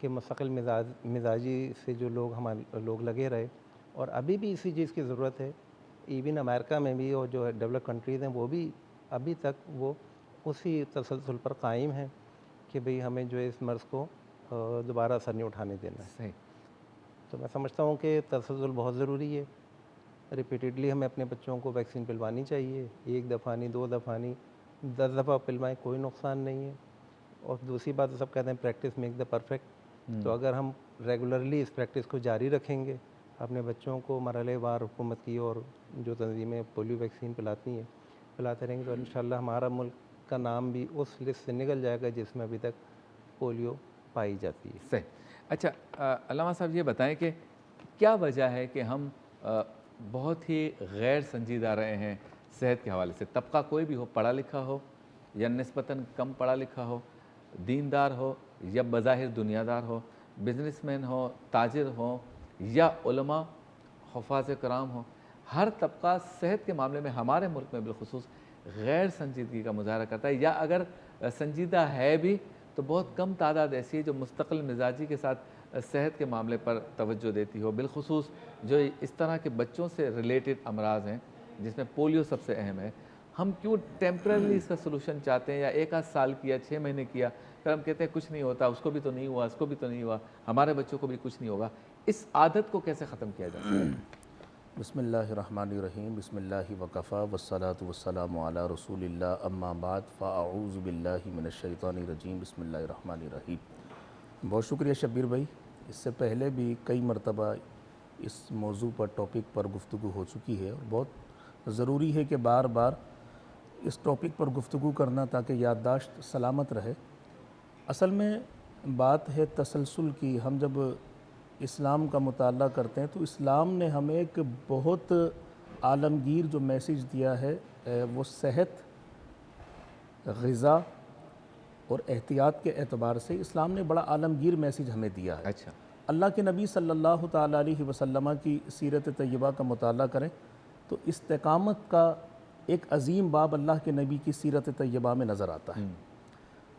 کہ مستقل مزاجی سے جو ہمارے لوگ لگے رہے، اور ابھی بھی اسی چیز کی ضرورت ہے۔ ایون امریکہ میں بھی اور جو ڈیولپ کنٹریز ہیں وہ بھی ابھی تک وہ اسی تسلسل پر قائم ہیں کہ بھئی ہمیں جو ہے اس مرض کو دوبارہ اثر نہیں اٹھانے دینا ہے۔ صحیح۔ تو میں سمجھتا ہوں کہ تسلسل بہت ضروری ہے۔ ریپیٹیڈلی ہمیں اپنے بچوں کو ویکسین پلوانی چاہیے، 1 دفعہ نہیں، 2 دفعہ نہیں، 10 دفعہ پلوائیں، کوئی نقصان نہیں ہے۔ اور دوسری بات سب کہتے ہیں پریکٹس میک دا پرفیکٹ، تو اگر ہم ریگولرلی اس پریکٹس کو جاری رکھیں گے، اپنے بچوں کو مرحلے وار حکومت کی اور جو تنظیمیں پولیو ویکسین پلاتی ہیں پلاتے رہیں گے، تو انشاءاللہ ہمارا ملک کا نام بھی اس لسٹ سے نکل جائے گا جس میں ابھی تک پولیو پائی جاتی ہے۔ صحیح۔ اچھا علامہ صاحب یہ بتائیں کہ کیا وجہ ہے کہ ہم بہت ہی غیر سنجیدہ رہے ہیں صحت کے حوالے سے؟ طبقہ کوئی بھی ہو، پڑھا لکھا ہو یا نسبتاً کم پڑھا لکھا ہو، دیندار ہو یا بظاہر دنیا دار ہو، بزنس مین ہو، تاجر ہو یا علماء حفاظ کرام ہو، ہر طبقہ صحت کے معاملے میں ہمارے ملک میں بالخصوص غیر سنجیدگی کا مظاہرہ کرتا ہے، یا اگر سنجیدہ ہے بھی تو بہت کم تعداد ایسی ہے جو مستقل مزاجی کے ساتھ صحت کے معاملے پر توجہ دیتی ہو، بالخصوص جو اس طرح کے بچوں سے ریلیٹڈ امراض ہیں جس میں پولیو سب سے اہم ہے۔ ہم کیوں ٹیمپرلی اس کا سلوشن چاہتے ہیں، یا 1 آدھ سال کیا، 6 مہینے کیا، پھر ہم کہتے ہیں کچھ نہیں ہوتا، اس کو بھی تو نہیں ہوا، اس کو بھی تو نہیں ہوا، ہمارے بچوں کو بھی کچھ نہیں ہوگا۔ اس عادت کو کیسے ختم کیا جائے؟ بسم اللہ الرحمن الرحیم، بسم اللہ وکفیٰ والصلاة والسلام علی رسول اللہ، اما بعد فاعوذ باللہ من الشیطان الرجیم، بسم اللہ الرحمن الرحیم۔ بہت شکریہ شبیر بھائی، اس سے پہلے بھی کئی مرتبہ اس موضوع پر ٹاپک پر گفتگو ہو چکی ہے، اور بہت ضروری ہے کہ بار بار اس ٹاپک پر گفتگو کرنا تاکہ یادداشت سلامت رہے۔ اصل میں بات ہے تسلسل کی۔ ہم جب اسلام کا مطالعہ کرتے ہیں تو اسلام نے ہمیں ایک بہت عالمگیر جو میسیج دیا ہے، وہ صحت، غذا اور احتیاط کے اعتبار سے اسلام نے بڑا عالمگیر میسیج ہمیں دیا ہے۔ اچھا، اللہ کے نبی صلی اللہ تعالیٰ علیہ وسلم کی سیرت طیبہ کا مطالعہ کریں تو استقامت کا ایک عظیم باب اللہ کے نبی کی سیرت طیبہ میں نظر آتا ہے۔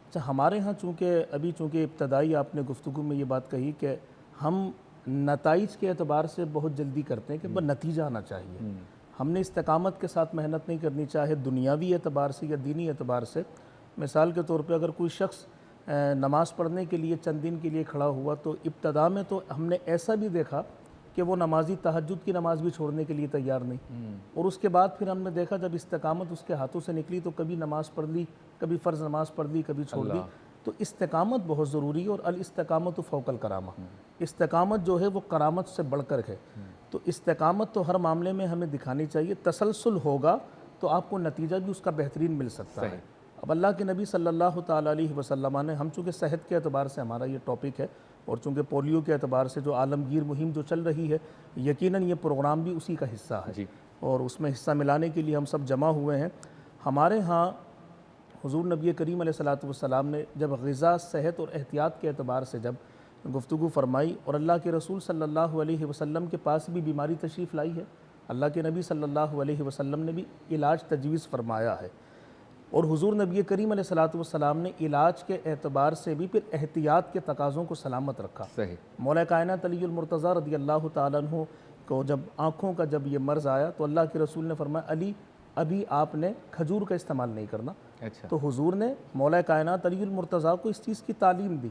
اچھا، ہمارے ہاں چونکہ ابتدائی آپ نے گفتگو میں یہ بات کہی کہ ہم نتائج کے اعتبار سے بہت جلدی کرتے ہیں کہ بس نتیجہ آنا چاہیے، ہم نے استقامت کے ساتھ محنت نہیں کرنی، چاہے دنیاوی اعتبار سے یا دینی اعتبار سے۔ مثال کے طور پہ اگر کوئی شخص نماز پڑھنے کے لیے چند دن کے لیے کھڑا ہوا تو ابتدا میں تو ہم نے ایسا بھی دیکھا کہ وہ نمازی تہجد کی نماز بھی چھوڑنے کے لیے تیار نہیں، اور اس کے بعد پھر ہم نے دیکھا جب استقامت اس کے ہاتھوں سے نکلی تو کبھی نماز پڑھ لی، کبھی فرض نماز پڑھ لی، کبھی چھوڑ دی۔ تو استقامت بہت ضروری ہے، اور الاستقامت فوق الکرامہ، استقامت جو ہے وہ کرامت سے بڑھ کر ہے۔ تو استقامت تو ہر معاملے میں ہمیں دکھانی چاہیے، تسلسل ہوگا تو آپ کو نتیجہ بھی اس کا بہترین مل سکتا ہے۔ اب اللہ کے نبی صلی اللہ تعالیٰ علیہ وسلم نے، ہم چونکہ صحت کے اعتبار سے ہمارا یہ ٹاپک ہے، اور چونکہ پولیو کے اعتبار سے جو عالمگیر مہم جو چل رہی ہے، یقیناً یہ پروگرام بھی اسی کا حصہ ہے، اور اس میں حصہ ملانے کے لیے ہم سب جمع ہوئے ہیں۔ ہمارے ہاں حضور نبی کریم علیہ الصلوۃ والسلام نے جب غذا، صحت اور احتیاط کے اعتبار سے جب گفتگو فرمائی، اور اللہ کے رسول صلی اللہ علیہ وسلم کے پاس بھی بیماری تشریف لائی ہے، اللہ کے نبی صلی اللہ علیہ وسلم نے بھی علاج تجویز فرمایا ہے، اور حضور نبی کریم علیہ الصلوۃ والسلام نے علاج کے اعتبار سے بھی پھر احتیاط کے تقاضوں کو سلامت رکھا۔ صحیح۔ مولا کائنات علی المرتضیٰ رضی اللہ تعالیٰ عنہ کو جب آنکھوں کا جب یہ مرض آیا تو اللہ کے رسول نے فرمایا علی ابھی آپ نے کھجور کا استعمال نہیں کرنا۔ اچھا، تو حضور نے مولا کائنات علی المرتضیٰ کو اس چیز کی تعلیم دی۔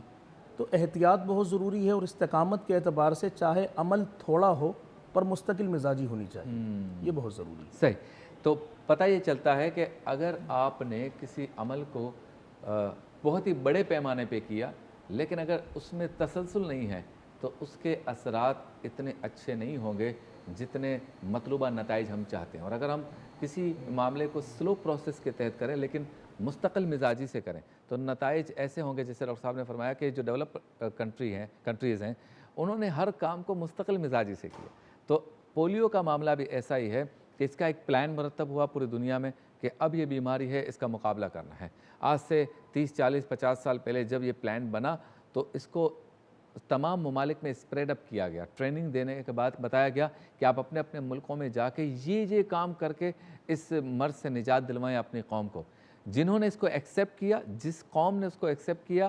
تو احتیاط بہت ضروری ہے، اور استقامت کے اعتبار سے چاہے عمل تھوڑا ہو پر مستقل مزاجی ہونی چاہیے، یہ بہت ضروری ہے۔ صحیح۔ تو پتہ یہ چلتا ہے کہ اگر آپ نے کسی عمل کو بہت ہی بڑے پیمانے پہ کیا، لیکن اگر اس میں تسلسل نہیں ہے تو اس کے اثرات اتنے اچھے نہیں ہوں گے جتنے مطلوبہ نتائج ہم چاہتے ہیں۔ اور اگر ہم کسی معاملے کو سلو پروسیس کے تحت کریں لیکن مستقل مزاجی سے کریں تو نتائج ایسے ہوں گے، جیسے ڈاکٹر صاحب نے فرمایا کہ جو ڈیولپ کنٹریز ہیں انہوں نے ہر کام کو مستقل مزاجی سے کیا۔ تو پولیو کا معاملہ بھی ایسا ہی ہے کہ اس کا ایک پلان مرتب ہوا پوری دنیا میں کہ اب یہ بیماری ہے، اس کا مقابلہ کرنا ہے۔ آج سے 30، 40، 50 سال پہلے جب یہ پلان بنا تو اس کو تمام ممالک میں اسپریڈ اپ کیا گیا، ٹریننگ دینے کے بعد بتایا گیا کہ آپ اپنے اپنے ملکوں میں جا کے یہ کام کر کے اس مرض سے نجات دلوائیں اپنی قوم کو۔ جنہوں نے اس کو ایکسیپٹ کیا، جس قوم نے اس کو ایکسیپٹ کیا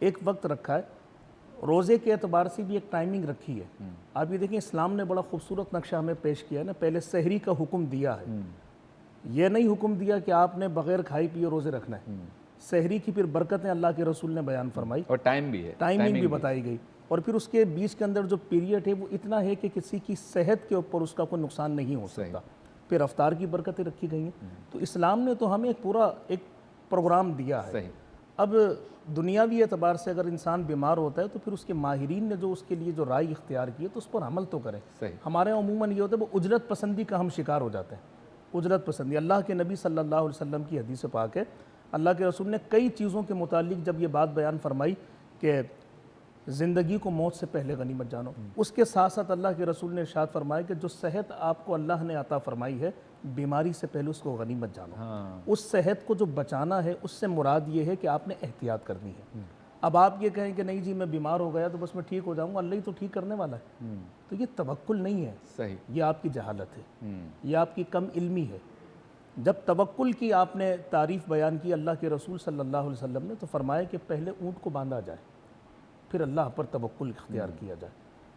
ایک وقت رکھا ہے، روزے کے اعتبار سے بھی ایک ٹائمنگ رکھی ہے۔ آپ یہ دیکھیں اسلام نے بڑا خوبصورت نقشہ ہمیں پیش کیا ہے نا، پہلے سحری کا حکم دیا ہے، یہ نہیں حکم دیا کہ آپ نے بغیر کھائی پیے روزے رکھنا ہے۔ سحری کی پھر برکتیں اللہ کے رسول نے بیان فرمائی، اور ٹائم بھی ہے، ٹائمنگ بھی بتائی گئی، اور پھر اس کے بیچ کے اندر جو پیریڈ ہے وہ اتنا ہے کہ کسی کی صحت کے اوپر اس کا کوئی نقصان نہیں ہو سکتا۔ پھر افطار کی برکتیں رکھی گئی ہیں۔ تو اسلام نے تو ہمیں پورا ایک پروگرام دیا ہے۔ صحیح۔ اب دنیاوی اعتبار سے اگر انسان بیمار ہوتا ہے تو پھر اس کے ماہرین نے جو اس کے لیے جو رائے اختیار کی ہے تو اس پر عمل تو کریں۔ صحیح۔ ہمارے عموماً یہ ہوتا ہے وہ اجرت پسندی کا ہم شکار ہو جاتے ہیں۔ اجرت پسندی، اللہ کے نبی صلی اللہ علیہ وسلم کی حدیث پاک ہے، اللہ کے رسول نے کئی چیزوں کے متعلق جب یہ بات بیان فرمائی کہ زندگی کو موت سے پہلے غنیمت جانو، اس کے ساتھ ساتھ اللہ کے رسول نے ارشاد فرمایا کہ جو صحت آپ کو اللہ نے عطا فرمائی ہے بیماری سے پہلے اس کو غنیمت جانو۔ اس صحت کو جو بچانا ہے اس سے مراد یہ ہے کہ آپ نے احتیاط کرنی ہے۔ اب آپ یہ کہیں کہ نہیں جی میں بیمار ہو گیا تو بس میں ٹھیک ہو جاؤں گا، اللہ ہی تو ٹھیک کرنے والا ہے، تو یہ توکل نہیں ہے، صحیح، یہ آپ کی جہالت ہے، یہ آپ کی کم علمی ہے۔ جب توکل کی آپ نے تعریف بیان کی اللہ کے رسول صلی اللہ علیہ وسلم نے، تو فرمایا کہ پہلے اونٹ کو باندھا جائے پھر اللہ پر توکل اختیار کیا جائے۔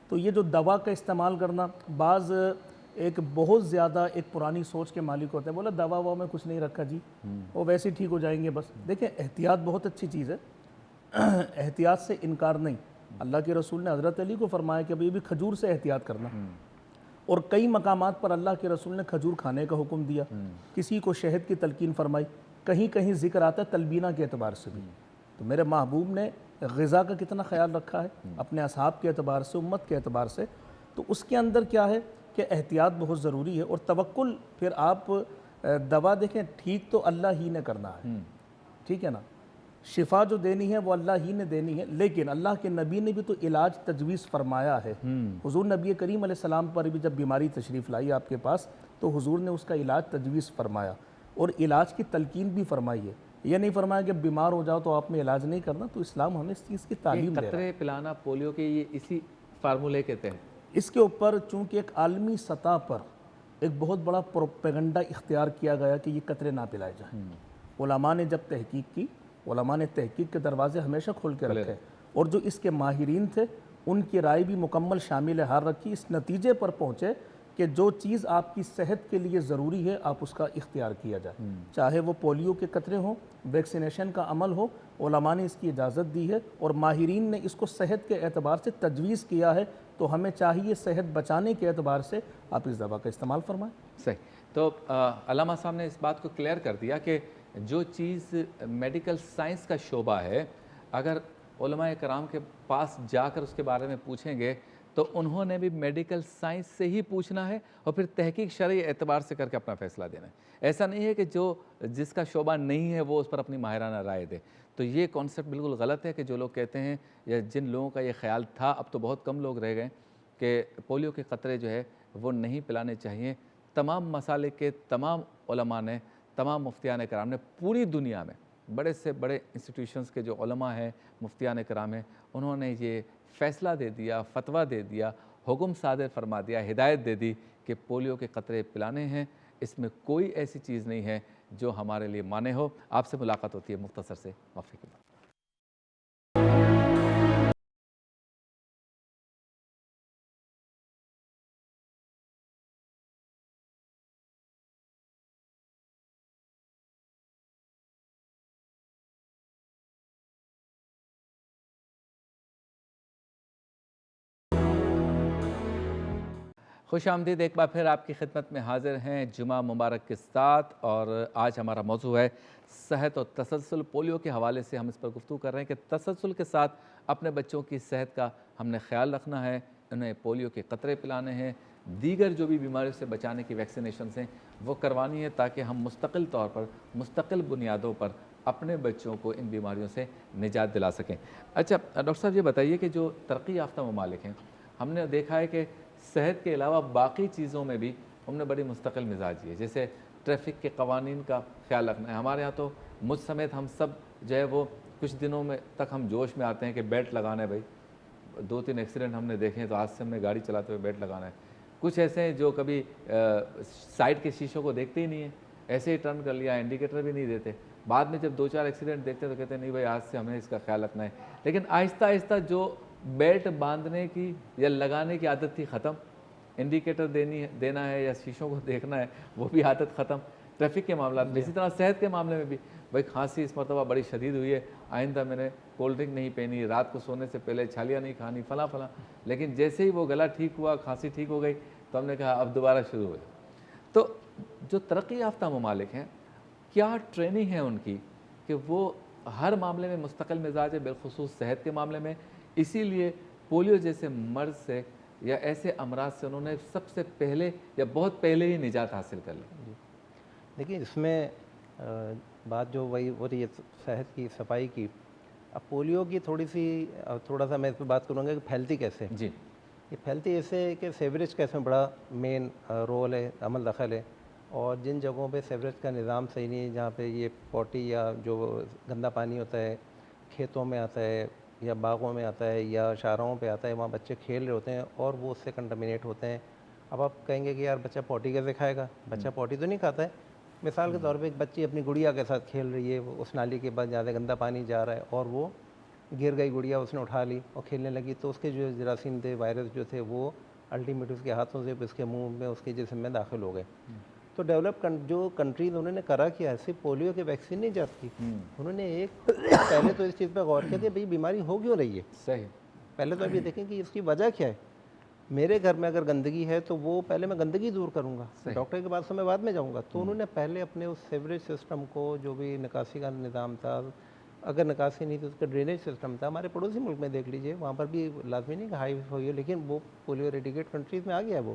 تو یہ جو دوا کا استعمال کرنا، بعض ایک بہت زیادہ ایک پرانی سوچ کے مالک ہوتے ہیں، بولا دوا ووا میں کچھ نہیں رکھا جی، وہ ویسے ٹھیک ہو جائیں گے بس۔ دیکھیں احتیاط بہت اچھی چیز ہے، احتیاط سے انکار نہیں۔ اللہ کے رسول نے حضرت علی کو فرمایا کہ ابھی بھی کھجور سے احتیاط کرنا، اور کئی مقامات پر اللہ کے رسول نے کھجور کھانے کا حکم دیا، کسی کو شہد کی تلقین فرمائی، کہیں کہیں ذکر آتا ہے تلبینہ کے اعتبار سے بھی۔ تو میرے محبوب نے غذا کا کتنا خیال رکھا ہے اپنے اصحاب کے اعتبار سے، امت کے اعتبار سے، تو اس کے اندر کیا ہے کہ احتیاط بہت ضروری ہے۔ اور توکل پھر آپ دوا دیکھیں ٹھیک تو اللہ ہی نے کرنا ہے، ٹھیک ہے نا، شفا جو دینی ہے وہ اللہ ہی نے دینی ہے، لیکن اللہ کے نبی نے بھی تو علاج تجویز فرمایا ہے۔ حضور نبی کریم علیہ السلام پر بھی جب بیماری تشریف لائی آپ کے پاس تو حضور نے اس کا علاج تجویز فرمایا اور علاج کی تلقین بھی فرمائی ہے۔ یہ نہیں فرمایا کہ بیمار ہو جاؤ تو آپ نے علاج نہیں کرنا، تو اسلام ہمیں اس چیز کی تعلیم دے رہا ہے۔ قطرے پلانا پولیو کے یہ اسی فارمولے کے تحت اس کے اوپر چونکہ ایک عالمی سطح پر ایک بہت بڑا پروپیگنڈا اختیار کیا گیا کہ یہ قطرے نہ پلائے جائیں۔ علماء نے جب تحقیق کی، علماء نے تحقیق کے دروازے ہمیشہ کھول کے رکھے، اور جو اس کے ماہرین تھے ان کی رائے بھی مکمل شامل حال رکھی، اس نتیجے پر پہنچے کہ جو چیز آپ کی صحت کے لیے ضروری ہے آپ اس کا اختیار کیا جائے، چاہے وہ پولیو کے قطرے ہوں، ویکسینیشن کا عمل ہو، علماء نے اس کی اجازت دی ہے اور ماہرین نے اس کو صحت کے اعتبار سے تجویز کیا ہے، تو ہمیں چاہیے صحت بچانے کے اعتبار سے آپ اس دوا کا استعمال فرمائیں۔ صحیح۔ تو علامہ صاحب نے اس بات کو کلیئر کر دیا کہ جو چیز میڈیکل سائنس کا شعبہ ہے، اگر علماء کرام کے پاس جا کر اس کے بارے میں پوچھیں گے تو انہوں نے بھی میڈیکل سائنس سے ہی پوچھنا ہے اور پھر تحقیق شرعی اعتبار سے کر کے اپنا فیصلہ دینا ہے۔ ایسا نہیں ہے کہ جس کا شعبہ نہیں ہے وہ اس پر اپنی ماہرانہ رائے دے۔ تو یہ کانسیپٹ بالکل غلط ہے کہ جو لوگ کہتے ہیں، یا جن لوگوں کا یہ خیال تھا، اب تو بہت کم لوگ رہ گئے، کہ پولیو کے قطرے جو ہے وہ نہیں پلانے چاہیے۔ تمام مسالک کے تمام علماء نے، تمام مفتیان کرام نے پوری دنیا میں بڑے سے بڑے انسٹیٹیوشنز کے جو علماء ہیں، مفتیان کرام ہیں، انہوں نے یہ فیصلہ دے دیا، فتویٰ دے دیا، حکم صادر فرما دیا، ہدایت دے دی کہ پولیو کے قطرے پلانے ہیں۔ اس میں کوئی ایسی چیز نہیں ہے جو ہمارے لیے مانع ہو۔ آپ سے ملاقات ہوتی ہے مختصر سے وقفے کے بعد۔ خوش آمدید، ایک بار پھر آپ کی خدمت میں حاضر ہیں جمعہ مبارک کے ساتھ، اور آج ہمارا موضوع ہے صحت اور تسلسل۔ پولیو کے حوالے سے ہم اس پر گفتگو کر رہے ہیں کہ تسلسل کے ساتھ اپنے بچوں کی صحت کا ہم نے خیال رکھنا ہے، انہیں پولیو کے قطرے پلانے ہیں، دیگر جو بھی بیماریوں سے بچانے کی ویکسینیشنز ہیں وہ کروانی ہے، تاکہ ہم مستقل طور پر، مستقل بنیادوں پر اپنے بچوں کو ان بیماریوں سے نجات دلا سکیں۔ اچھا ڈاکٹر صاحب، یہ بتائیے کہ جو ترقی یافتہ ممالک ہیں، ہم نے دیکھا ہے کہ صحت کے علاوہ باقی چیزوں میں بھی ہم نے بڑی مستقل مزاجی ہے، جیسے ٹریفک کے قوانین کا خیال رکھنا ہے۔ ہمارے ہاں تو مجھ سمیت ہم سب جو ہے وہ کچھ دنوں میں تک ہم جوش میں آتے ہیں کہ بیلٹ لگانا ہے بھائی، 2-3 ایکسیڈنٹ ہم نے دیکھے ہیں تو آج سے ہم نے گاڑی چلاتے ہوئے بیلٹ لگانا ہے۔ کچھ ایسے ہیں جو کبھی سائڈ کے شیشوں کو دیکھتے ہی نہیں ہیں، ایسے ہی ٹرن کر لیا، انڈیکیٹر بھی نہیں دیتے۔ بعد میں جب 2-4 ایکسیڈنٹ دیکھتے ہیں تو کہتے ہیں نہیں بھائی آج سے ہمیں اس کا خیال رکھنا ہے. لیکن آہستہ آہستہ جو بیلٹ باندھنے کی یا لگانے کی عادت تھی ختم, انڈیکیٹر دینا ہے یا شیشوں کو دیکھنا ہے وہ بھی عادت ختم, ٹریفک کے معاملات میں. اسی طرح صحت کے معاملے میں بھی بھائی کھانسی اس مرتبہ بڑی شدید ہوئی ہے, آئندہ میں نے کولڈ ڈرنک نہیں پینی, رات کو سونے سے پہلے چھالیاں نہیں کھانی, فلاں فلاں. لیکن جیسے ہی وہ گلا ٹھیک ہوا, کھانسی ٹھیک ہو گئی, تو ہم نے کہا اب دوبارہ شروع ہو جائے. تو جو ترقی یافتہ ممالک ہیں کیا ٹریننگ ہے ان کی کہ وہ ہر معاملے میں مستقل مزاج ہے, بالخصوص صحت کے معاملے میں, اسی لیے پولیو جیسے مرض سے یا ایسے امراض سے انہوں نے سب سے پہلے یا بہت پہلے ہی نجات حاصل کر لی. دیکھیے اس میں بات جو وہی ہو رہی ہے صحت کی, صفائی کی. اب پولیو کی تھوڑا سا میں اس پہ بات کروں گا کہ پھیلتی کیسے. جی یہ پھیلتی ایسے ہے کہ سیوریج کا اس میں بڑا مین رول ہے, عمل دخل ہے. اور جن جگہوں پہ سیوریج کا نظام صحیح نہیں ہے, جہاں پہ یہ پوٹی یا جو گندا پانی ہوتا ہے کھیتوں میں آتا ہے یا باغوں میں آتا ہے یا شاہراہوں پہ آتا ہے, وہاں بچے کھیل رہے ہوتے ہیں اور وہ اس سے کنٹامینیٹ ہوتے ہیں. اب آپ کہیں گے کہ یار بچہ پوٹی کیسے کھائے گا, بچہ پوٹی تو نہیں کھاتا ہے. مثال کے طور پہ ایک بچی اپنی گڑیا کے ساتھ کھیل رہی ہے, اس نالی کے بعد زیادہ گندا پانی جا رہا ہے اور وہ گر گئی گڑیا, اس نے اٹھا لی اور کھیلنے لگی, تو اس کے جو جراثیم تھے, وائرس جو تھے, وہ الٹیمیٹ اس کے ہاتھوں سے اس کے منہ میں, اس کے جسم میں داخل ہو گئے. تو ڈیولپ جو کنٹریز انہوں نے کرا کیا, صرف پولیو کے ویکسین نہیں ایجاد کی, انہوں نے ایک پہلے تو اس چیز پہ غور کیا کہ بھئی بیماری ہو کیوں رہی ہے. صحیح. پہلے تو ابھی دیکھیں کہ اس کی وجہ کیا ہے. میرے گھر میں اگر گندگی ہے تو وہ پہلے میں گندگی دور کروں گا, ڈاکٹر کے پاس تو میں بعد میں جاؤں گا. تو انہوں نے پہلے اپنے اس سیوریج سسٹم کو, جو بھی نکاسی کا نظام تھا, اگر نکاسی نہیں تو اس کا ڈرینیج سسٹم تھا, ہمارے پڑوسی ملک میں دیکھ لیجئے, وہاں پر بھی لازمی نہیں کہ ہائی ہوئی ہے, لیکن وہ پولیو ایریڈیکیٹ کنٹریز میں آ گیا ہے. وہ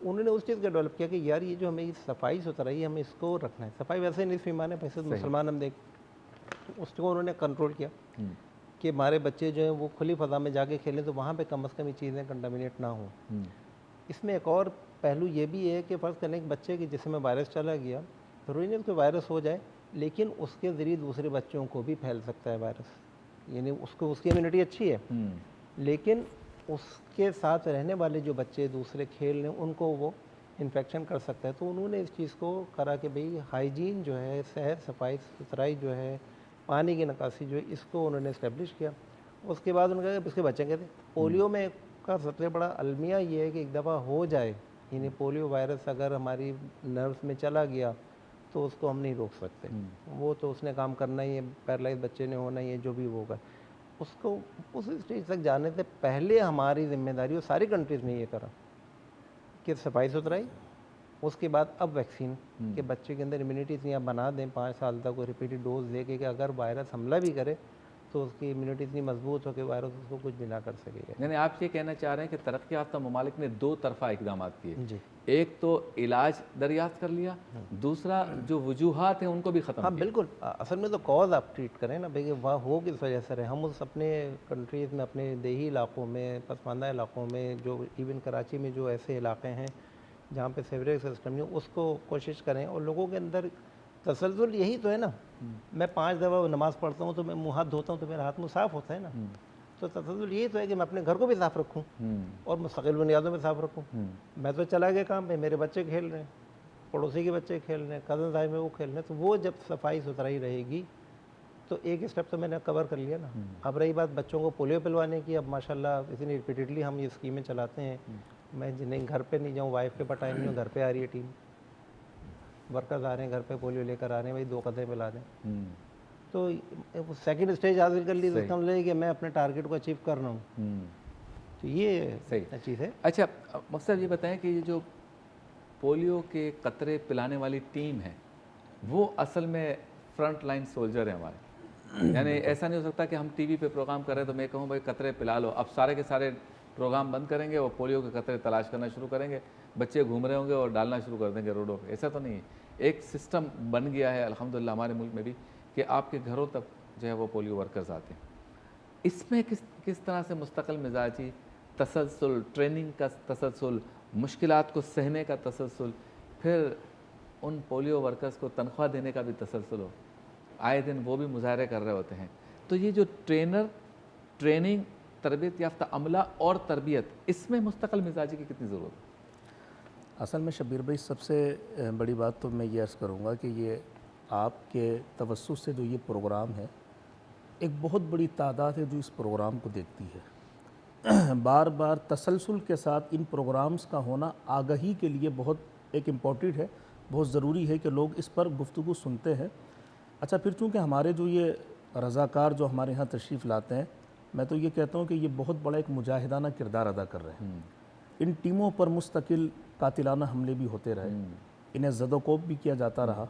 انہوں نے اس چیز کا ڈیولپ کیا کہ یار یہ جو ہمیں صفائی ستھرائی ہمیں اس کو رکھنا ہے. صفائی ویسے نہیں ایمان ہے, ویسے مسلمان ہم دیکھ, اس کو انہوں نے کنٹرول کیا کہ ہمارے بچے جو ہیں وہ کھلی فضا میں جا کے کھیلیں تو وہاں پہ کم از کم یہ چیزیں کنٹامینیٹ نہ ہوں. اس میں ایک اور پہلو یہ بھی ہے کہ فرض کریں کہ بچے کے جسم میں وائرس چلا گیا, ضروری نہیں اس کو وائرس ہو جائے, لیکن اس کے ذریعے دوسرے بچوں کو بھی پھیل سکتا ہے وائرس. یعنی اس کی امیونٹی اچھی ہے, لیکن اس کے ساتھ رہنے والے جو بچے دوسرے کھیل رہے ہیں ان کو وہ انفیکشن کر سکتا ہے. تو انہوں نے اس چیز کو کرا کہ بھئی ہائیجین جو ہے, صحت صفائی ستھرائی جو ہے, پانی کی نکاسی جو ہے, اس کو انہوں نے اسٹیبلش کیا. اس کے بعد انہوں نے کہا کہ اس کے بچے کہتے ہیں پولیو میں کا سب سے بڑا المیہ یہ ہے کہ ایک دفعہ ہو جائے, یعنی پولیو وائرس اگر ہماری نروس میں چلا گیا تو اس کو ہم نہیں روک سکتے. وہ تو اس نے کام کرنا ہی ہے, پیرالائز بچے نے ہونا ہی ہے, جو بھی ہوگا. اس کو اس اسٹیج تک جانے سے پہلے ہماری ذمہ داری, اور ساری کنٹریز نے یہ کرا کہ صفائی ستھرائی, اس کے بعد اب ویکسین, کہ بچے کے اندر امیونٹی اتنی آپ بنا دیں 5 سال تک, وہ ریپیٹڈ ڈوز دے کے کہ اگر وائرس حملہ بھی کرے تو اس کی امیونٹی اتنی مضبوط ہو کہ وائرس اس کو کچھ بھی نہ کر سکے گا. یعنی آپ یہ کہنا چاہ رہے ہیں کہ ترقی یافتہ ممالک نے 2 طرفہ اقدامات کیے. جی, ایک تو علاج دریافت کر لیا, دوسرا جو وجوہات ہیں ان کو بھی ختم ہاں کیا. بالکل. اصل میں تو کاز آپ ٹریٹ کریں نا بھئی, وہاں ہو کس وجہ سے رہے. ہم اس اپنے کنٹریز میں, اپنے دیہی علاقوں میں, پسماندہ علاقوں میں, جو ایون کراچی میں جو ایسے علاقے ہیں جہاں پہ سیوریج سسٹم نہیں, اس کو کوشش کریں. اور لوگوں کے اندر تسلسل یہی تو ہے نا, میں 5 دفعہ نماز پڑھتا ہوں تو میں منہ ہاتھ دھوتا ہوں تو میرا ہاتھ منہ صاف ہوتا ہے نا. تو تسلسل یہی تو ہے کہ میں اپنے گھر کو بھی صاف رکھوں اور مستقل بنیادوں میں صاف رکھوں. میں تو چلا گیا کام پہ, میرے بچے کھیل رہے ہیں, پڑوسی کے بچے کھیل رہے ہیں, کزن صاحب میں وہ کھیل رہے ہیں, تو وہ جب صفائی ستھرائی رہے گی تو ایک اسٹیپ تو میں نے کور کر لیا نا. اب رہی بات بچوں کو پولیو پلوانے کی, اب ماشاءاللہ اتنی ریپیٹڈلی ہم یہ اسکیمیں چلاتے ہیں. میں جنہیں گھر پہ نہیں جاؤں, وائف کے پاس ٹائم نہیں ہوں, گھر پہ آ رہی ہے ٹیم, ورکرز آ رہے ہیں گھر پہ, پولیو لے کر آ رہے ہیں, بھائی 2 قطرے پلا دیں. تو سیکنڈ اسٹیج حاصل کر لی, تو اس کا مطلب ہے کہ میں اپنے ٹارگیٹ کو اچیو کر رہا ہوں. تو یہ صحیح چیز ہے. اچھا مقصد یہ بتائیں کہ یہ جو پولیو کے قطرے پلانے والی ٹیم ہے وہ اصل میں فرنٹ لائن سولجر ہیں ہمارے. یعنی ایسا نہیں ہو سکتا کہ ہم ٹی وی پہ پروگرام کر رہے ہیں تو میں کہوں بھائی قطرے پلا لو, اب سارے کے سارے پروگرام بند کریں گے اور پولیو کے قطرے تلاش کرنا شروع کریں گے, بچے گھوم رہے ہوں گے اور ڈالنا شروع کر دیں گے روڈوں پہ. ایسا تو نہیں ہے. ایک سسٹم بن گیا ہے الحمدللہ ہمارے ملک میں بھی کہ آپ کے گھروں تک جو ہے وہ پولیو ورکرز آتے ہیں. اس میں کس طرح سے مستقل مزاجی, تسلسل, ٹریننگ کا تسلسل, مشکلات کو سہنے کا تسلسل, پھر ان پولیو ورکرز کو تنخواہ دینے کا بھی تسلسل ہو, آئے دن وہ بھی مظاہرے کر رہے ہوتے ہیں. تو یہ جو ٹریننگ, تربیت یافتہ عملہ اور تربیت, اس میں مستقل مزاجی کی کتنی ضرورت ہے؟ اصل میں شبیر بھائی سب سے بڑی بات تو میں یہ عرض کروں گا کہ یہ آپ کے توسط سے جو یہ پروگرام ہے، ایک بہت بڑی تعداد ہے جو اس پروگرام کو دیکھتی ہے۔ بار بار تسلسل کے ساتھ ان پروگرامز کا ہونا آگہی کے لیے بہت ایک امپورٹنٹ ہے، بہت ضروری ہے کہ لوگ اس پر گفتگو سنتے ہیں۔ اچھا، پھر چونکہ ہمارے جو یہ رضاکار جو ہمارے ہاں تشریف لاتے ہیں، میں تو یہ کہتا ہوں کہ یہ بہت بڑا ایک مجاہدانہ کردار ادا کر رہے ہیں۔ ان ٹیموں پر مستقل قاتلانہ حملے بھی ہوتے رہے، انہیں زد و کوب بھی کیا جاتا رہا،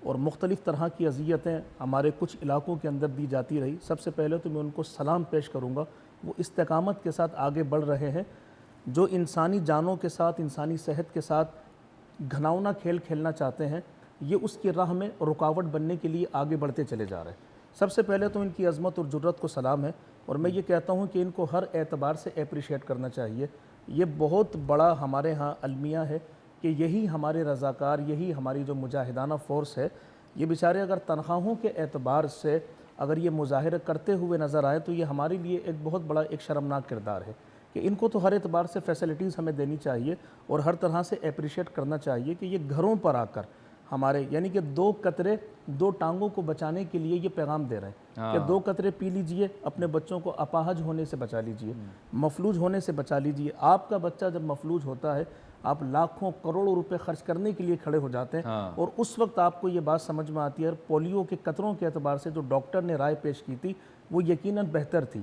اور مختلف طرح کی اذیتیں ہمارے کچھ علاقوں کے اندر دی جاتی رہی۔ سب سے پہلے تو میں ان کو سلام پیش کروں گا، وہ استقامت کے ساتھ آگے بڑھ رہے ہیں۔ جو انسانی جانوں کے ساتھ، انسانی صحت کے ساتھ گھناؤنا کھیل کھیلنا چاہتے ہیں، یہ اس کی راہ میں رکاوٹ بننے کے لیے آگے بڑھتے چلے جا رہے ہیں۔ سب سے پہلے تو ان کی عظمت اور جرت کو سلام ہے، اور میں یہ کہتا ہوں کہ ان کو ہر اعتبار سے اپریشیٹ کرنا چاہیے۔ یہ بہت بڑا ہمارے ہاں المیہ ہے کہ یہی ہمارے رضاکار، یہی ہماری جو مجاہدانہ فورس ہے، یہ بیچارے اگر تنخواہوں کے اعتبار سے اگر یہ مظاہرہ کرتے ہوئے نظر آئے تو یہ ہمارے لیے ایک بہت بڑا ایک شرمناک کردار ہے کہ ان کو تو ہر اعتبار سے فیسلٹیز ہمیں دینی چاہیے اور ہر طرح سے اپریشیٹ کرنا چاہیے کہ یہ گھروں پر آ کر ہمارے یعنی کہ 2 قطرے 2 ٹانگوں کو بچانے کے لیے یہ پیغام دے رہے ہیں کہ 2 قطرے پی لیجئے، اپنے بچوں کو اپاہج ہونے سے بچا لیجئے، مفلوج ہونے سے بچا لیجئے۔ آپ کا بچہ جب مفلوج ہوتا ہے، آپ لاکھوں کروڑوں روپے خرچ کرنے کے لیے کھڑے ہو جاتے ہیں، اور اس وقت آپ کو یہ بات سمجھ میں آتی ہے۔ پولیو کے قطروں کے اعتبار سے جو ڈاکٹر نے رائے پیش کی تھی وہ یقیناً بہتر تھی۔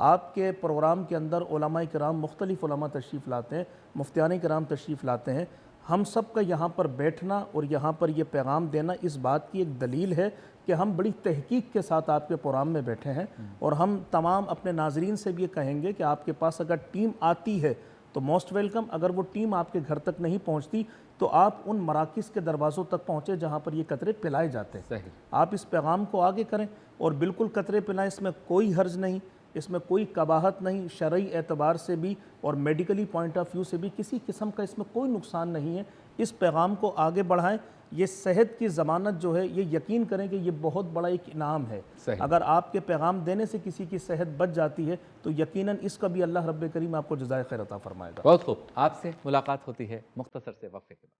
آپ کے پروگرام کے اندر علماء کرام، مختلف علماء تشریف لاتے ہیں، مفتیان کرام تشریف لاتے ہیں۔ ہم سب کا یہاں پر بیٹھنا اور یہاں پر یہ پیغام دینا اس بات کی ایک دلیل ہے کہ ہم بڑی تحقیق کے ساتھ آپ کے پروگرام میں بیٹھے ہیں، اور ہم تمام اپنے ناظرین سے بھی یہ کہیں گے کہ آپ کے پاس اگر ٹیم آتی ہے تو موسٹ ویلکم۔ اگر وہ ٹیم آپ کے گھر تک نہیں پہنچتی تو آپ ان مراکز کے دروازوں تک پہنچے جہاں پر یہ قطرے پلائے جاتے ہیں۔ آپ اس پیغام کو آگے کریں اور بالکل قطرے پلائیں، اس میں کوئی حرج نہیں، اس میں کوئی قباحت نہیں، شرعی اعتبار سے بھی اور میڈیکلی پوائنٹ آف ویو سے بھی کسی قسم کا اس میں کوئی نقصان نہیں ہے۔ اس پیغام کو آگے بڑھائیں۔ یہ صحت کی ضمانت جو ہے، یہ یقین کریں کہ یہ بہت بڑا ایک انعام ہے۔ اگر آپ کے پیغام دینے سے کسی کی صحت بچ جاتی ہے تو یقیناً اس کا بھی اللہ رب کریم آپ کو جزائے خیر عطا فرمائے گا۔ بہت خوب، آپ سے ملاقات ہوتی ہے مختصر سے وقفے کے بعد۔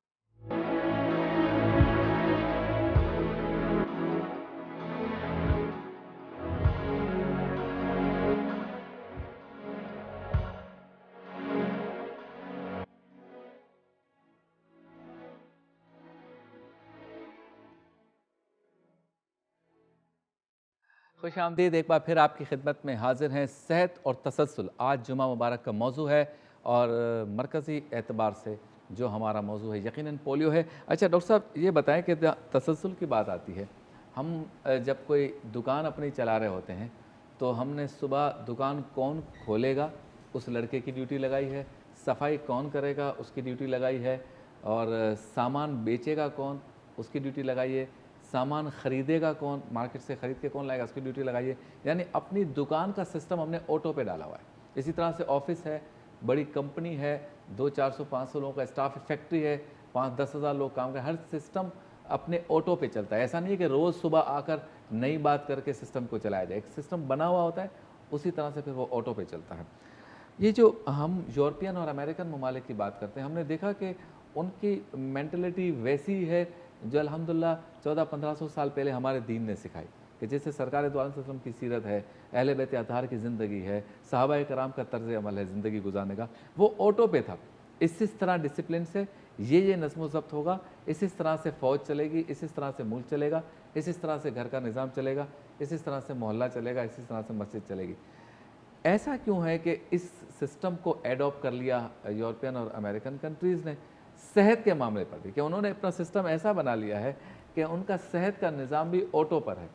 خوش آمدید، ایک بار پھر آپ کی خدمت میں حاضر ہیں۔ صحت اور تسلسل آج جمعہ مبارک کا موضوع ہے، اور مرکزی اعتبار سے جو ہمارا موضوع ہے یقیناً پولیو ہے۔ اچھا ڈاکٹر صاحب، یہ بتائیں کہ تسلسل کی بات آتی ہے، ہم جب کوئی دکان اپنی چلا رہے ہوتے ہیں تو ہم نے صبح دکان کون کھولے گا اس لڑکے کی ڈیوٹی لگائی ہے، صفائی کون کرے گا اس کی ڈیوٹی لگائی ہے، اور سامان بیچے گا کون اس کی ڈیوٹی لگائی ہے، سامان خریدے گا کون، مارکیٹ سے خرید کے کون لائے گا اس کی ڈیوٹی لگائیے۔ یعنی اپنی دکان کا سسٹم ہم نے آٹو پہ ڈالا ہوا ہے۔ اسی طرح سے آفس ہے، بڑی کمپنی ہے، 200-400-500 لوگوں کا اسٹاف، فیکٹری ہے، 5-10 ہزار لوگ کام کریں، ہر سسٹم اپنے آٹو پہ چلتا ہے۔ ایسا نہیں ہے کہ روز صبح آ کر نئی بات کر کے سسٹم کو چلایا جائے، ایک سسٹم بنا ہوا ہوتا ہے، اسی طرح سے پھر وہ آٹو پہ چلتا ہے۔ یہ جو ہم یورپین اور امریکن ممالک کی بات کرتے ہیں، ہم نے دیکھا کہ ان کی مینٹلٹی ویسی ہے جو الحمدللہ 1400-1500 سال پہلے ہمارے دین نے سکھائی، کہ جیسے سرکار دو عالم صلی اللہ علیہ وسلم کی سیرت ہے، اہل بیت اطہار کی زندگی ہے، صحابہ کرام کا طرز عمل ہے زندگی گزارنے کا، وہ آٹو پہ تھا۔ اس طرح ڈسپلن سے یہ نظم و ضبط ہوگا، اس طرح سے فوج چلے گی، اس طرح سے ملک چلے گا، اس طرح سے گھر کا نظام چلے گا، اس طرح سے محلہ چلے گا، اس طرح سے مسجد چلے گی۔ ایسا کیوں ہے کہ اس سسٹم کو ایڈاپٹ کر لیا یورپین اور امریکن کنٹریز نے صحت کے معاملے پر بھی، کہ انہوں نے اپنا سسٹم ایسا بنا لیا ہے کہ ان کا صحت کا نظام بھی آٹو پر ہے،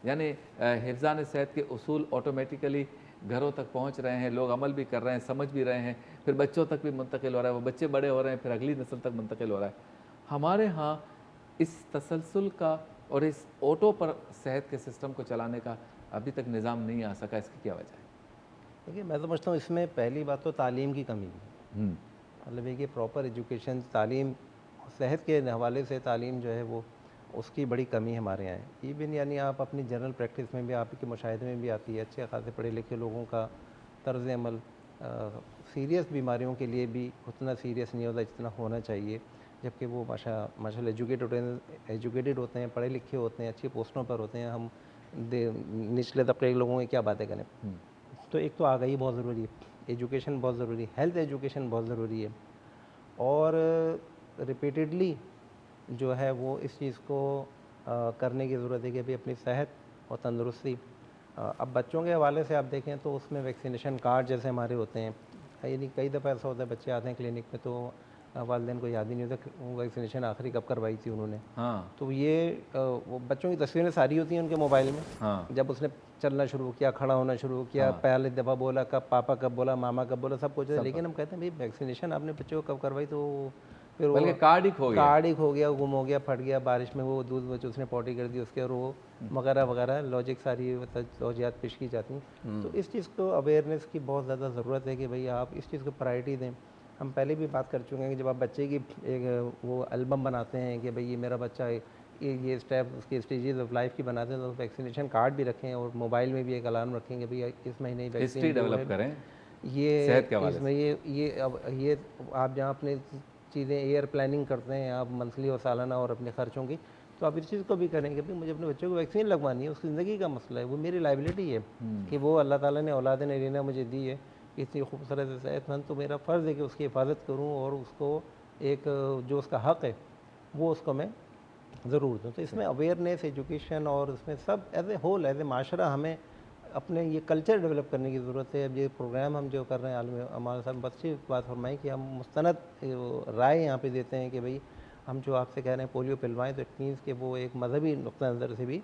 یعنی حفظان صحت کے اصول آٹومیٹیکلی گھروں تک پہنچ رہے ہیں، لوگ عمل بھی کر رہے ہیں، سمجھ بھی رہے ہیں، پھر بچوں تک بھی منتقل ہو رہا ہے، وہ بچے بڑے ہو رہے ہیں، پھر اگلی نسل تک منتقل ہو رہا ہے۔ ہمارے ہاں اس تسلسل کا اور اس آٹو پر صحت کے سسٹم کو چلانے کا ابھی تک نظام نہیں آ سکا، اس کی کیا وجہ ہے؟ دیکھیے، میں سمجھتا ہوں اس میں پہلی بات تو تعلیم کی کمی ہے۔ مطلب یہ کہ پراپر ایجوکیشن، تعلیم، صحت کے حوالے سے تعلیم جو ہے وہ اس کی بڑی کمی ہمارے یہاں ہے۔ ایون یعنی آپ اپنی جنرل پریکٹس میں بھی، آپ کے مشاہدے میں بھی آتی ہے، اچھے خاصے پڑھے لکھے لوگوں کا طرز عمل سیریس بیماریوں کے لیے بھی اتنا سیریس نہیں ہوتا جتنا ہونا چاہیے۔ جبکہ وہ ماشاءاللہ ایجوکیٹڈ ہوتے ہیں, پڑھے لکھے ہوتے ہیں, اچھی پوسٹوں پر ہوتے ہیں. ہم نچلے طبقے کے لوگوں کی کیا باتیں کریں. تو ایک تو آگاہی بہت ضروری ہے, ایجوکیشن بہت ضروری ہے, ہیلتھ ایجوکیشن بہت ضروری ہے, اور ریپیٹڈلی جو ہے وہ اس چیز کو کرنے کی ضرورت ہے کہ ابھی اپنی صحت اور تندرستی. اب بچوں کے حوالے سے آپ دیکھیں تو اس میں ویکسینیشن کارڈ جیسے ہمارے ہوتے ہیں, یعنی کئی دفعہ ایسا ہوتا ہے بچے آتے ہیں کلینک میں تو والدین کو یاد ہی نہیں ہوتا وہ ویکسینیشن آخری کب کروائی تھی انہوں نے. ہاں تو یہ وہ بچوں کی تصویریں ساری ہوتی ہیں ان کے موبائل میں. ہاں جب اس نے چلنا شروع کیا, کھڑا ہونا شروع کیا, پہلے دفعہ بولا کب, پاپا کب بولا, ماما کب بولا, سب کچھ ہے. لیکن ہم کہتے ہیں بھائی ویکسینیشن آپ نے بچوں کو کب کروائی, تو پھر وہ بلکہ کارڈ ہی کھو گیا. کارڈ ہی کھو گیا, گم ہو گیا, پھٹ گیا بارش میں, وہ دودھ بچ اس نے پوٹی کر دی اس کے, اور وہ وغیرہ وغیرہ لاجک ساری توجیہات پیش کی جاتی ہیں. تو اس چیز کو اویئرنیس کی بہت زیادہ ضرورت ہے کہ بھئی آپ اس چیز کو پرائرٹی دیں. ہم پہلے بھی بات کر چکے ہیں کہ جب آپ بچے کی ایک وہ البم بناتے ہیں کہ بھئی یہ میرا بچہ یہ اسٹیپ اس کی اسٹیجز آف لائف کی بناتے ہیں, تو ویکسینیشن کارڈ بھی رکھیں اور موبائل میں بھی ایک الارم رکھیں کہ بھئی اس مہینے ہسٹری ڈیولپ کریں یہ صحت کے حوالے اس میں یہ آپ جہاں اپنے چیزیں ایئر پلاننگ کرتے ہیں آپ منتھلی اور سالانہ اور اپنے خرچوں کی, تو آپ اس چیز کو بھی کریں کہ مجھے اپنے بچوں کو ویکسین لگوانی ہے. اس کی زندگی کا مسئلہ ہے, وہ میری لائبلٹی ہے کہ وہ اللہ تعالیٰ نے اولاد نرینہ مجھے دی ہے اتنی خوبصورت صحت مند, تو میرا فرض ہے کہ اس کی حفاظت کروں اور اس کو ایک جو اس کا حق ہے وہ اس کو میں ضرور دوں. تو اس میں اویئرنیس, ایجوکیشن اور اس میں سب as a whole, as a معاشرہ ہمیں اپنے یہ کلچر ڈیولپ کرنے کی ضرورت ہے. اب یہ پروگرام ہم جو کر رہے ہیں عالم ہمارے ساتھ اچھی بات فرمائی کہ ہم مستند رائے یہاں پہ دیتے ہیں کہ بھئی ہم جو آپ سے کہہ رہے ہیں پولیو پلوائیں, تو اٹ مینس کہ وہ ایک مذہبی نقطہ نظر سے بھی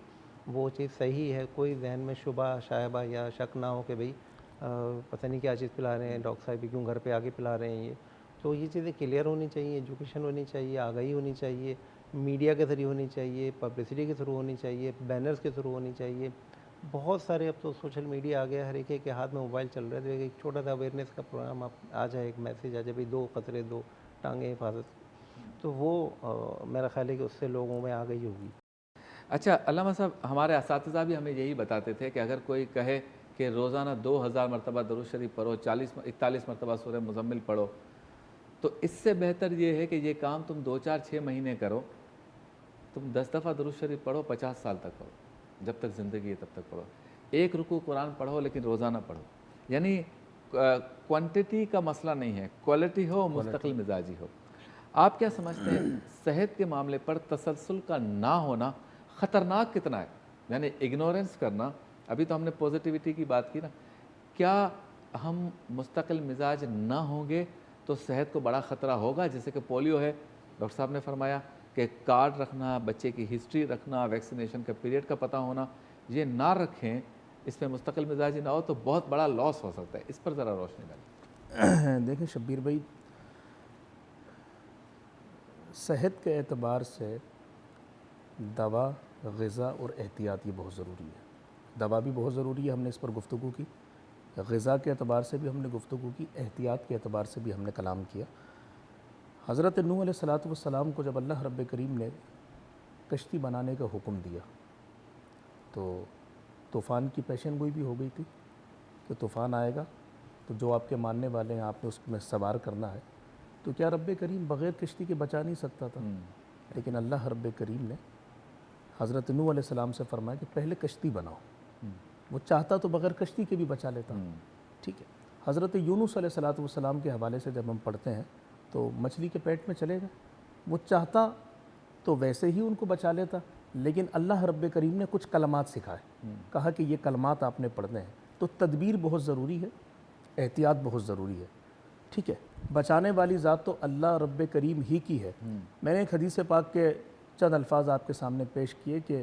وہ چیز صحیح ہے. کوئی ذہن میں شبہ شائبہ یا شک نہ ہو کہ بھئی پتہ نہیں کیا چیز پلا رہے ہیں ڈاکٹر صاحب, کیوں گھر پہ آ کے پلا رہے ہیں. یہ تو یہ چیزیں کلیئر ہونی چاہیے, ایجوکیشن ہونی چاہیے, آگاہی ہونی چاہیے, میڈیا کے ذریعے ہونی چاہیے, پبلسٹی کے تھرو ہونی چاہیے, بینرز کے تھرو ہونی چاہیے. بہت سارے اب تو سوشل میڈیا آ گیا, ہر ایک کے ہاتھ میں موبائل چل رہے تھے. ایک چھوٹا سا اویئرنیس کا پروگرام آ جائے, ایک میسیج آ جائے بھئی 2 قطرے 2 ٹانگیں حفاظت, تو وہ میرا خیال ہے کہ اس سے لوگوں میں آگاہی ہوگی. اچھا علامہ صاحب, ہمارے اساتذہ بھی ہمیں یہی بتاتے تھے کہ اگر کوئی کہے کہ روزانہ 2000 مرتبہ درود شریف پڑھو, 41 مرتبہ سورہ مزمل پڑھو, تو اس سے بہتر یہ ہے کہ یہ کام تم 2-4-6 مہینے کرو. تم 10 دفعہ درود شریف پڑھو, 50 سال تک پڑھو, جب تک زندگی ہے تب تک پڑھو. 1 رکوع قرآن پڑھو لیکن روزانہ پڑھو. یعنی کوانٹٹی کا مسئلہ نہیں ہے, کوالٹی ہو, مستقل مزاجی ہو. آپ کیا سمجھتے ہیں صحت کے معاملے پر تسلسل کا نہ ہونا خطرناک کتنا ہے؟ یعنی اگنورنس کرنا. ابھی تو ہم نے پوزیٹیوٹی کی بات کی نا, کیا ہم مستقل مزاج نہ ہوں گے تو صحت کو بڑا خطرہ ہوگا؟ جیسے کہ پولیو ہے, ڈاکٹر صاحب نے فرمایا کہ کارڈ رکھنا, بچے کی ہسٹری رکھنا, ویکسینیشن کا پیریڈ کا پتہ ہونا, یہ نہ رکھیں, اس میں مستقل مزاجی نہ ہو تو بہت بڑا لاس ہو سکتا ہے. اس پر ذرا روشنی ڈالیں. دیکھیں شبیر بھائی, صحت کے اعتبار سے دوا, غذا اور احتیاط یہ بہت ضروری ہے. دوا بھی بہت ضروری ہے, ہم نے اس پر گفتگو کی. غذا کے اعتبار سے بھی ہم نے گفتگو کی, احتیاط کے اعتبار سے بھی ہم نے کلام کیا. حضرت نوح علیہ السلام کو جب اللہ رب کریم نے کشتی بنانے کا حکم دیا تو طوفان کی پیشن گوئی بھی ہو گئی تھی کہ طوفان آئے گا تو جو آپ کے ماننے والے ہیں آپ نے اس میں سوار کرنا ہے. تو کیا رب کریم بغیر کشتی کے بچا نہیں سکتا تھا؟ لیکن اللہ رب کریم نے حضرت نوح علیہ السلام سے فرمایا کہ پہلے کشتی بناؤ. وہ چاہتا تو بغیر کشتی کے بھی بچا لیتا. ٹھیک ہے. حضرت یونس علیہ السلام کے حوالے سے جب ہم پڑھتے ہیں تو مچھلی کے پیٹ میں چلے گئے, وہ چاہتا تو ویسے ہی ان کو بچا لیتا, لیکن اللہ رب کریم نے کچھ کلمات سکھائے, کہا کہ یہ کلمات آپ نے پڑھنے ہیں. تو تدبیر بہت ضروری ہے, احتیاط بہت ضروری ہے. ٹھیک ہے. بچانے والی ذات تو اللہ رب کریم ہی کی ہے. میں نے ایک حدیث پاک کے چند الفاظ آپ کے سامنے پیش کیے کہ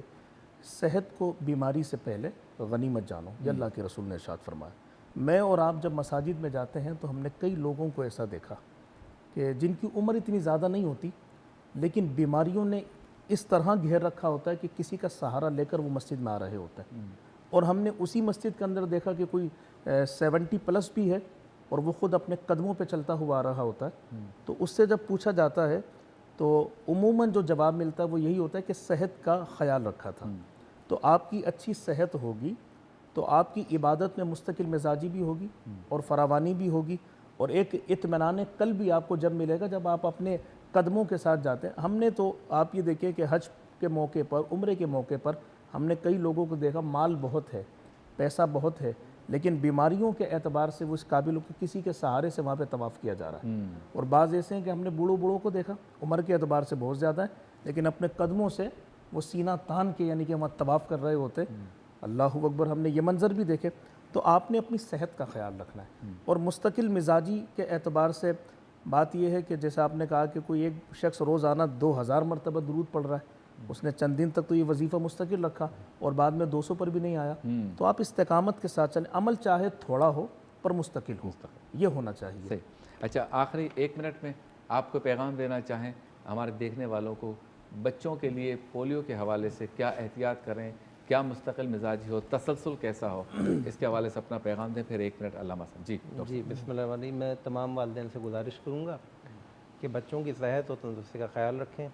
صحت کو بیماری سے پہلے غنیمت جانو, یہ اللہ کے رسول نے ارشاد فرمایا. میں اور آپ جب مساجد میں جاتے ہیں تو ہم نے کئی لوگوں کو ایسا دیکھا کہ جن کی عمر اتنی زیادہ نہیں ہوتی لیکن بیماریوں نے اس طرح گھیر رکھا ہوتا ہے کہ کسی کا سہارا لے کر وہ مسجد میں آ رہے ہوتے ہیں. اور ہم نے اسی مسجد کے اندر دیکھا کہ کوئی 70+ بھی ہے اور وہ خود اپنے قدموں پہ چلتا ہوا آ رہا ہوتا ہے. تو اس سے جب پوچھا جاتا ہے تو عموماً جو جواب ملتا ہے وہ یہی ہوتا ہے کہ صحت کا خیال رکھا تھا. تو آپ کی اچھی صحت ہوگی تو آپ کی عبادت میں مستقل مزاجی بھی ہوگی اور فراوانی بھی ہوگی, اور ایک اطمینان قلب بھی آپ کو جب ملے گا جب آپ اپنے قدموں کے ساتھ جاتے ہیں. ہم نے تو آپ یہ دیکھیں کہ حج کے موقع پر، عمرے کے موقع پر ہم نے کئی لوگوں کو دیکھا مال بہت ہے، پیسہ بہت ہے، لیکن بیماریوں کے اعتبار سے وہ اس قابل ہو کہ کسی کے سہارے سے وہاں پہ طواف کیا جا رہا ہے. اور بعض ایسے ہیں کہ ہم نے بوڑھوں کو دیکھا عمر کے اعتبار سے بہت زیادہ ہے، لیکن اپنے قدموں سے وہ سینہ تان کے یعنی کہ وہاں طواف کر رہے ہوتے. اللہ اکبر. ہم نے یہ منظر بھی دیکھے. تو آپ نے اپنی صحت کا خیال رکھنا ہے. اور مستقل مزاجی کے اعتبار سے بات یہ ہے کہ جیسا آپ نے کہا کہ کوئی ایک شخص روزانہ 2000 مرتبہ درود پڑھ رہا ہے، اس نے چند دن تک تو یہ وظیفہ مستقل رکھا اور بعد میں 200 پر بھی نہیں آیا، تو آپ استقامت کے ساتھ چلیں. عمل چاہے تھوڑا ہو پر مستقل ہو، یہ ہونا چاہیے. صحیح. اچھا، آخری 1 منٹ میں آپ کو پیغام دینا چاہیں ہمارے دیکھنے والوں کو، بچوں کے لیے پولیو کے حوالے سے کیا احتیاط کریں، کیا مستقل مزاجی ہو، تسلسل کیسا ہو، اس کے حوالے سے اپنا پیغام دیں. پھر 1 منٹ علامہ صاحب. جی جی بسم اللہ الرحمن الرحیم. میں تمام والدین سے گزارش کروں گا کہ بچوں کی صحت اور تندرستی کا خیال رکھیں،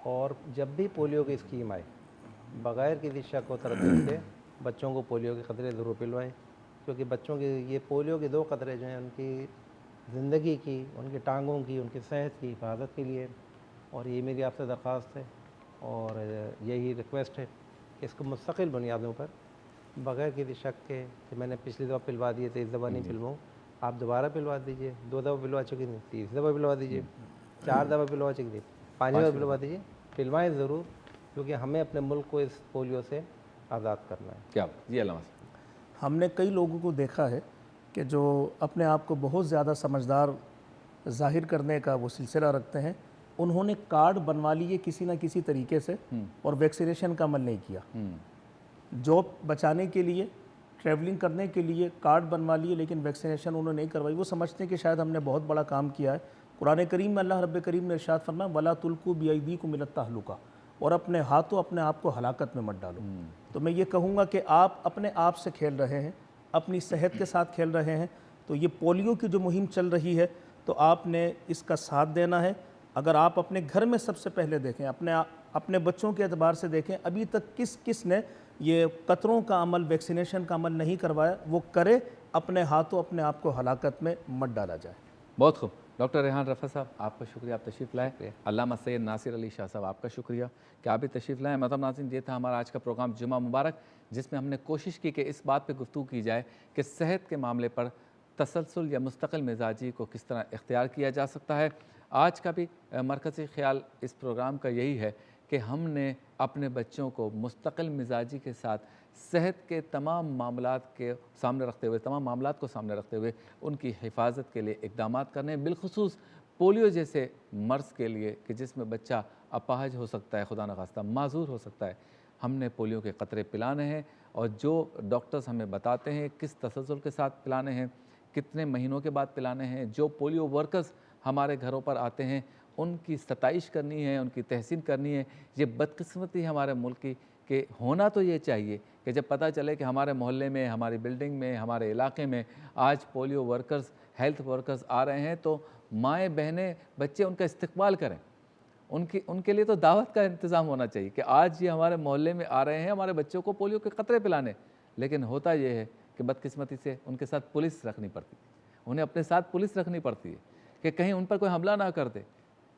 اور جب بھی پولیو کی اسکیم آئے بغیر کسی شک و تردد کے بچوں کو پولیو کے قطرے ضرور پلوائیں، کیونکہ بچوں کی یہ پولیو کے 2 قطرے جو ہیں ان کی زندگی کی، ان کی ٹانگوں کی، ان کی صحت کی حفاظت کے لیے. اور یہ میری آپ سے درخواست ہے اور یہی ریکویسٹ ہے کہ اس کو مستقل بنیادوں پر بغیر کسی شک کے کہ میں نے پچھلی دفعہ پلوا دیے تھے، اس دفعہ نہیں پلواؤں، آپ دوبارہ پلوا دیجئے. 2 دفعہ پلوا چکی تھی، 3 دفعہ پلوا دیجئے، 4 دفعہ پلوا چکی تھی، 5 دفعہ پلوا دیجئے. پلوائیں ضرور، کیونکہ ہمیں اپنے ملک کو اس پولیو سے آزاد کرنا ہے. کیا جی علامہ صاحب. ہم نے کئی لوگوں کو دیکھا ہے کہ جو اپنے آپ کو بہت زیادہ سمجھدار ظاہر کرنے کا وہ سلسلہ رکھتے ہیں، انہوں نے کارڈ بنوا لیے کسی نہ کسی طریقے سے اور ویکسینیشن کا عمل نہیں کیا. جاب بچانے کے لیے، ٹریولنگ کرنے کے لیے کارڈ بنوا لیے، لیکن ویکسینیشن انہوں نے نہیں کروائی. وہ سمجھتے ہیں کہ شاید ہم نے بہت بڑا کام کیا ہے. قرآن کریم میں اللہ رب کریم نے ارشاد فرمایا وَلَا تُلْقُوا بِأَيْدِيكُمْ إِلَى التَّهْلُكَةِ، اور اپنے ہاتھوں اپنے آپ کو ہلاکت میں مت ڈالو. تو میں یہ کہوں گا کہ آپ اپنے آپ سے کھیل رہے ہیں، اپنی صحت کے ساتھ کھیل رہے ہیں. تو یہ پولیو کی جو مہم چل رہی ہے تو آپ نے اس کا ساتھ دینا ہے. اگر آپ اپنے گھر میں سب سے پہلے دیکھیں، اپنے بچوں کے اعتبار سے دیکھیں، ابھی تک کس نے یہ قطروں کا عمل، ویکسینیشن کا عمل نہیں کروایا، وہ کرے. اپنے ہاتھوں اپنے آپ کو ہلاکت میں مت ڈالا جائے. بہت خوب. ڈاکٹر ریحان رفعت صاحب آپ کا شکریہ، آپ تشریف لائے. علامہ سید ناصر علی شاہ صاحب آپ کا شکریہ کہ آپ بھی تشریف لائیں. محترم ناظرین، یہ تھا ہمارا آج کا پروگرام جمعہ مبارک، جس میں ہم نے کوشش کی کہ اس بات پہ گفتگو کی جائے کہ صحت کے معاملے پر تسلسل یا مستقل مزاجی کو کس طرح اختیار کیا جا سکتا ہے. آج کا بھی مرکزی خیال اس پروگرام کا یہی ہے کہ ہم نے اپنے بچوں کو مستقل مزاجی کے ساتھ صحت کے تمام معاملات کے سامنے رکھتے ہوئے، تمام معاملات کو سامنے رکھتے ہوئے ان کی حفاظت کے لیے اقدامات کرنے ہیں، بالخصوص پولیو جیسے مرض کے لیے کہ جس میں بچہ اپاہج ہو سکتا ہے، خدا نخواستہ معذور ہو سکتا ہے. ہم نے پولیو کے قطرے پلانے ہیں، اور جو ڈاکٹرز ہمیں بتاتے ہیں کس تسلسل کے ساتھ پلانے ہیں، کتنے مہینوں کے بعد پلانے ہیں. جو پولیو ورکرز ہمارے گھروں پر آتے ہیں ان کی ستائش کرنی ہے، ان کی تحسین کرنی ہے. یہ بدقسمتی ہے ہمارے ملک کی کہ ہونا تو یہ چاہیے کہ جب پتہ چلے کہ ہمارے محلے میں، ہماری بلڈنگ میں، ہمارے علاقے میں آج پولیو ورکرز، ہیلتھ ورکرز آ رہے ہیں تو مائیں بہنیں بچے ان کا استقبال کریں. ان کے لیے تو دعوت کا انتظام ہونا چاہیے کہ آج یہ ہمارے محلے میں آ رہے ہیں ہمارے بچوں کو پولیو کے قطرے پلانے. لیکن ہوتا یہ ہے کہ بدقسمتی سے ان کے ساتھ پولیس رکھنی پڑتی ہے، انہیں اپنے ساتھ پولیس رکھنی پڑتی ہے کہ کہیں ان پر کوئی حملہ نہ کر دے.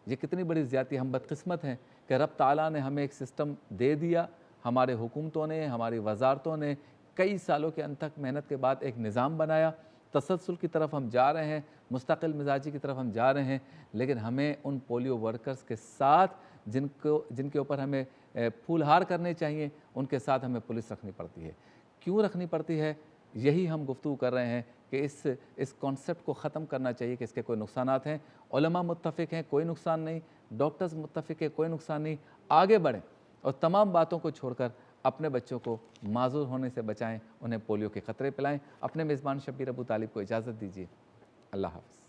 یہ کتنی بڑی زیادتی. ہم بدقسمت ہیں کہ رب تعالیٰ نے ہمیں ایک سسٹم دے دیا، ہمارے حکومتوں نے، ہماری وزارتوں نے کئی سالوں کے انتھک محنت کے بعد ایک نظام بنایا. تسلسل کی طرف ہم جا رہے ہیں، مستقل مزاجی کی طرف ہم جا رہے ہیں، لیکن ہمیں ان پولیو ورکرز کے ساتھ جن کے اوپر ہمیں پھولہار کرنے چاہیے، ان کے ساتھ ہمیں پولیس رکھنی پڑتی ہے. کیوں رکھنی پڑتی ہے؟ یہی ہم گفتگو کر رہے ہیں کہ اس کانسیپٹ کو ختم کرنا چاہیے کہ اس کے کوئی نقصانات ہیں. علماء متفق ہیں کوئی نقصان نہیں، ڈاکٹرز متفق ہیں کوئی نقصان نہیں. آگے بڑھیں اور تمام باتوں کو چھوڑ کر اپنے بچوں کو معذور ہونے سے بچائیں، انہیں پولیو کے قطرے پلائیں. اپنے میزبان شبیر ابو طالب کو اجازت دیجیے. اللہ حافظ.